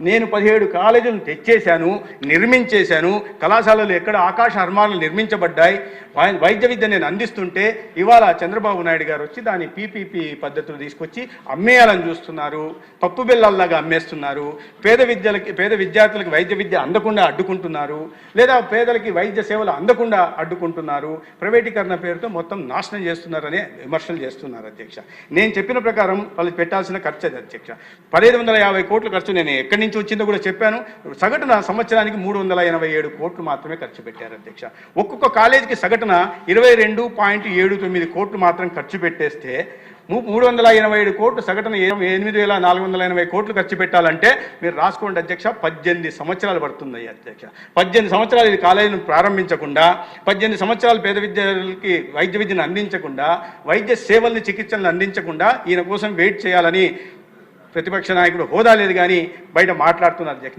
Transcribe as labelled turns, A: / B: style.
A: నేను 17 కాలేజీలను తెచ్చేశాను, నిర్మించేశాను, కళాశాలలు ఎక్కడ ఆకాశ హర్మాలు నిర్మించబడ్డాయి, వైద్య విద్య నేను అందిస్తుంటే ఇవాళ చంద్రబాబు నాయుడు గారు వచ్చి దాని పీపీపీ పద్ధతులు తీసుకొచ్చి అమ్మేయాలని చూస్తున్నారు, పప్పు బిళ్ళల్లాగా అమ్మేస్తున్నారు, పేద విద్యార్థులకు వైద్య విద్య అందకుండా అడ్డుకుంటున్నారు, లేదా పేదలకి వైద్య సేవలు అందకుండా అడ్డుకుంటున్నారు, ప్రైవేటీకరణ పేరుతో మొత్తం నాశనం చేస్తున్నారనే విమర్శలు చేస్తున్నారు అధ్యక్ష. నేను చెప్పిన ప్రకారం వాళ్ళు పెట్టాల్సిన ఖర్చు అది అధ్యక్ష. 1550 కోట్లు ఖర్చు నేను ఎక్కడి నుంచి వచ్చిందో కూడా చెప్పాను. సగటున సంవత్సరానికి 387 కోట్లు మాత్రమే ఖర్చు పెట్టారు అధ్యక్ష. ఒక్కొక్క కాలేజీకి సగటున 22.79 కోట్లు మాత్రం ఖర్చు పెట్టేస్తే 387 కోట్లు సగటున 8,480 కోట్లు ఖర్చు పెట్టాలంటే మీరు రాసుకోండి అధ్యక్ష, 18 సంవత్సరాలు పడుతుంది అధ్యక్ష. 18 సంవత్సరాలు ఇది కాలేజీని ప్రారంభించకుండా, 18 సంవత్సరాలు పేద విద్యార్థులకి వైద్య విద్యను అందించకుండా, వైద్య సేవల్ని చికిత్సలను అందించకుండా ఈయన కోసం వెయిట్ చేయాలని ప్రతిపక్ష నాయకుడు హోదా లేదు కానీ బయట మాట్లాడుతున్నారు అధ్యక్ష.